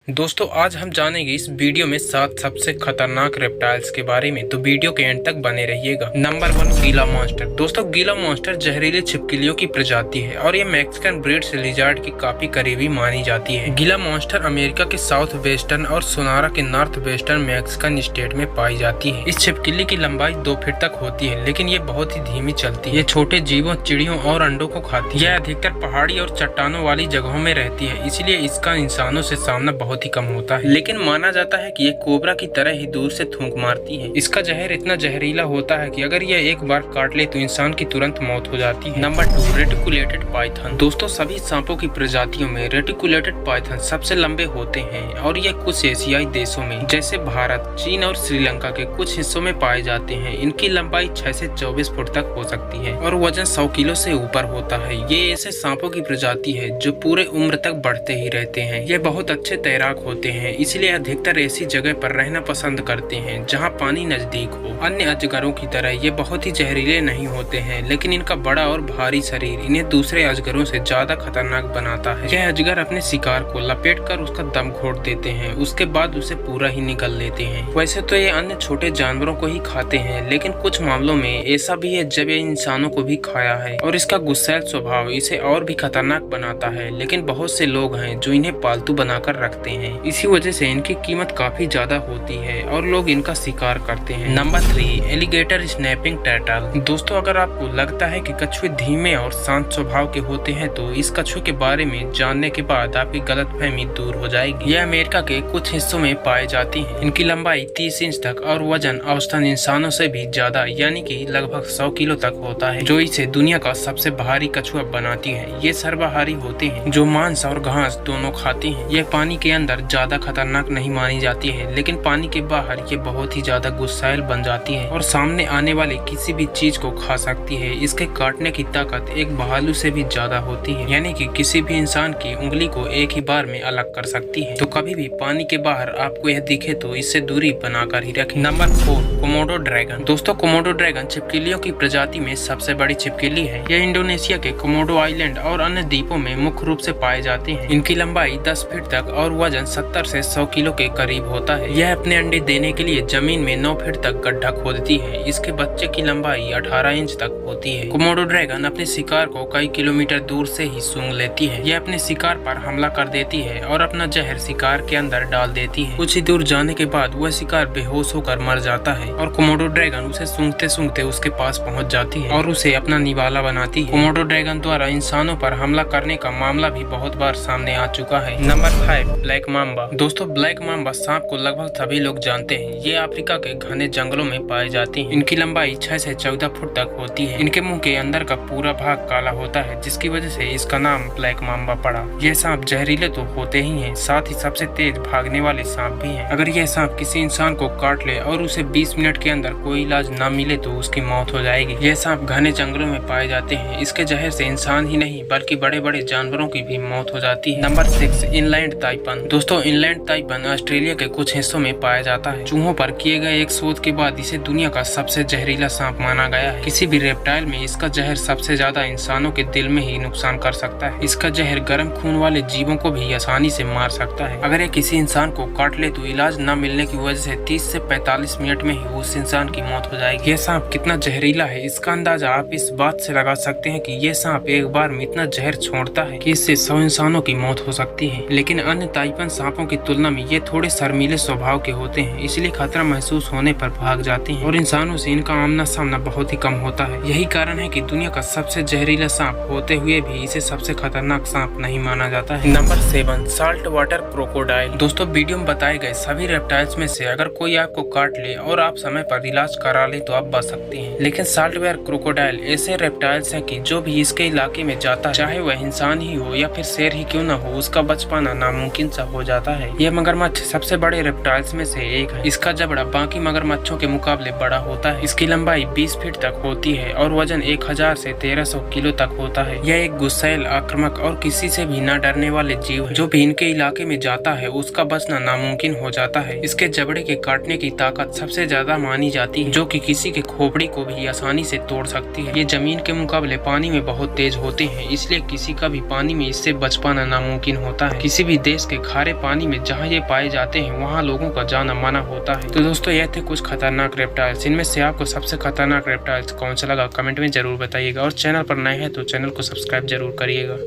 दोस्तों आज हम जानेंगे इस वीडियो में 7 सबसे खतरनाक रेप्टाइल्स के बारे में, तो वीडियो के एंड तक बने रहिएगा। नंबर 1, गीला मॉन्स्टर। दोस्तों गीला मॉन्स्टर जहरीले छिपकलियों की प्रजाति है और ये मैक्सिकन ब्रीड से लिजार्ड की काफी करीबी मानी जाती है। गीला मॉन्स्टर अमेरिका के साउथ वेस्टर्न और सोनारा के नॉर्थ वेस्टर्न मैक्सिकन स्टेट में पाई जाती है। इस छिपकली की लंबाई 2 फीट तक होती है, लेकिन ये बहुत ही धीमी चलती है। ये छोटे जीवों, चिड़ियों और अंडों को खाती है। यह अधिकतर पहाड़ी और चट्टानों वाली जगहों में रहती है, इसलिए इसका इंसानों से सामना बहुत ही कम होता है। लेकिन माना जाता है कि ये कोबरा की तरह ही दूर से थूक मारती है। इसका जहर इतना जहरीला होता है कि अगर ये एक बार काट ले तो इंसान की तुरंत मौत हो जाती है। Number 2, reticulated Python. दोस्तों सभी सांपों की प्रजातियों में रेटिकुलेटेड पाइथन सबसे लंबे होते हैं और ये कुछ एशियाई देशों में जैसे भारत, चीन और श्रीलंका के कुछ हिस्सों में पाए जाते हैं। इनकी लंबाई 6 से 24 फुट तक हो सकती है और वजन 100 किलो से ऊपर होता है। ये ऐसे सांपों की प्रजाति है जो पूरे उम्र तक बढ़ते ही रहते हैं। ये बहुत अच्छे तैराक होते हैं, इसलिए अधिकतर ऐसी जगह पर रहना पसंद करते हैं जहां पानी नजदीक हो। अन्य अजगरों की तरह ये बहुत ही जहरीले नहीं होते हैं, लेकिन इनका बड़ा और भारी शरीर इन्हें दूसरे अजगरों से ज्यादा खतरनाक बनाता है। यह अजगर अपने शिकार को लपेटकर उसका दम घोट देते हैं, उसके बाद उसे पूरा ही निगल लेते हैं। वैसे तो ये अन्य छोटे जानवरों को ही खाते हैं, लेकिन कुछ मामलों में ऐसा भी है जब ये इंसानों को भी खाया है और इसका गुस्सैल स्वभाव इसे और भी खतरनाक बनाता है। लेकिन बहुत से लोग हैं जो इन्हें पालतू बनाकर रखते हैं, इसी वजह से इनकी कीमत काफी ज्यादा होती है और लोग इनका शिकार करते हैं। Number 3, alligator snapping turtle. दोस्तों अगर आपको लगता है कि कछुए धीमे और शांत स्वभाव के होते हैं तो इस कछुए के बारे में जानने के बाद आपकी गलतफहमी दूर हो जाएगी। यह अमेरिका के कुछ हिस्सों में पाए जाती है। इनकी लंबाई 30 इंच तक और वजन औसतन इंसानों से भी ज्यादा यानी कि लगभग 100 किलो तक होता है, जो इसे दुनिया का सबसे भारी कछुआ बनाती है। ये सर्वाहारी होते हैं जो मांस और घास दोनों खाते हैं। यह पानी के अंदर ज्यादा खतरनाक नहीं मानी जाती है, लेकिन पानी के बाहर ये बहुत ही ज्यादा गुस्सैल बन जाती है और सामने आने वाले किसी भी चीज को खा सकती है। इसके काटने की ताकत एक भालू से भी ज्यादा होती है, यानी कि किसी भी इंसान की उंगली को एक ही बार में अलग कर सकती है। तो कभी भी पानी के बाहर आपको यह दिखे तो इससे दूरी बनाकर ही रखें। Number 4, Komodo dragon. दोस्तों कोमोडो ड्रैगन छिपकलियों की प्रजाति में सबसे बड़ी छिपकली है। यह इंडोनेशिया के कोमोडो आइलैंड और अन्य द्वीपों में मुख्य रूप से पाए जाते हैं। इनकी लंबाई 10 फीट तक और वजन 70 से 100 किलो के करीब होता है। यह अपने अंडे देने के लिए जमीन में 9 फीट तक गड्ढा खोदती है। इसके बच्चे की लंबाई 18 इंच तक होती है। कोमोडो ड्रैगन अपने शिकार को कई किलोमीटर दूर से ही सूंघ लेती है। यह अपने शिकार पर हमला कर देती है और अपना जहर शिकार के अंदर डाल देती है। कुछ ही दूर जाने के बाद वह शिकार बेहोश होकर मर जाता है और कोमोडो ड्रैगन उसे सूंघते सूंघते उसके पास पहुंच जाती है और उसे अपना निवाला बनाती है। कोमोडो ड्रैगन द्वारा इंसानों पर हमला करने का मामला भी बहुत बार सामने आ चुका है। Number 5, black mamba. दोस्तों ब्लैक माम्बा सांप को लगभग सभी लोग जानते हैं। ये अफ्रीका के घने जंगलों में पाए जाते हैं। इनकी लंबाई 6 से 14 फुट तक होती है। इनके मुंह के अंदर का पूरा भाग काला होता है, जिसकी वजह से इसका नाम ब्लैक माम्बा पड़ा। ये सांप जहरीले तो होते ही हैं, साथ ही सबसे तेज भागने वाले सांप भी हैं। अगर यह सांप किसी इंसान को काट ले और उसे 20 मिनट के अंदर कोई इलाज न मिले तो उसकी मौत हो जाएगी। यह सांप घने जंगलों में पाए जाते हैं। इसके जहर से इंसान ही नहीं बल्कि बड़े बड़े जानवरों की भी मौत हो जाती है। Number 6, inland taipan. दोस्तों इनलैंड ताइपन ऑस्ट्रेलिया के कुछ हिस्सों में पाया जाता है। चूहों पर किए गए एक शोध के बाद इसे दुनिया का सबसे जहरीला सांप माना गया है। किसी भी रेप्टाइल में इसका जहर सबसे ज्यादा इंसानों के दिल में ही नुकसान कर सकता है। इसका जहर गर्म खून वाले जीवों को भी आसानी से मार सकता है। अगर ये किसी इंसान को काट ले तो इलाज न मिलने की वजह से 30 से 45 मिनट में ही उस इंसान की मौत हो जाएगी। यह सांप कितना जहरीला है इसका अंदाजा आप इस बात से लगा सकते हैं कि यह सांप एक बार में इतना जहर छोड़ता है कि इससे 100 इंसानों की मौत हो सकती है। लेकिन अन्य ताइपन सांपों की तुलना में ये थोड़े शर्मीले स्वभाव के होते हैं, इसलिए खतरा महसूस होने पर भाग जाते हैं और इंसानों से इनका आमना सामना बहुत ही कम होता है। यही कारण है कि दुनिया का सबसे जहरीला सांप होते हुए भी इसे सबसे खतरनाक सांप नहीं माना जाता है। Number 7, salt water crocodile. दोस्तों वीडियो में बताए गए सभी रेप्टाइल्स में से अगर कोई आपको काट ले और आप समय पर इलाज करा ले तो आप बच सकते हैं, लेकिन साल्ट वाटर क्रोकोडाइल ऐसे रेप्टाइल्स हैं कि जो भी इसके इलाके में जाता है, चाहे वह इंसान ही हो या फिर शेर ही क्यों न हो, उसका बच पाना नामुमकिन सा हो जाता है। यह मगरमच्छ सबसे बड़े रेप्टाइल्स में से एक है। इसका जबड़ा बाकी मगरमच्छों के मुकाबले बड़ा होता है। इसकी लंबाई 20 फीट तक होती है और वजन 1000 से 1300 किलो तक होता है। यह एक गुस्सैल, आक्रामक और किसी से भी न डरने वाले जीव है। जो भी इनके इलाके में जाता है उसका बचना नामुमकिन हो जाता है। इसके जबड़े के काटने की ताकत सबसे ज्यादा मानी जाती है, जो कि किसी के खोपड़ी को भी आसानी से तोड़ सकती है। ये जमीन के मुकाबले पानी में बहुत तेज होते हैं, इसलिए किसी का भी पानी में इससे बच पाना नामुमकिन होता है। किसी भी देश के खारे पानी में जहाँ ये पाए जाते हैं वहाँ लोगों का जाना माना होता है। तो दोस्तों ये थे कुछ खतरनाक रेप्टाइल्स। इनमें से आपको सबसे खतरनाक रेप्टाइल्स कौन सा लगा कमेंट में जरूर बताइएगा, और चैनल पर नए हैं तो चैनल को सब्सक्राइब जरूर करिएगा।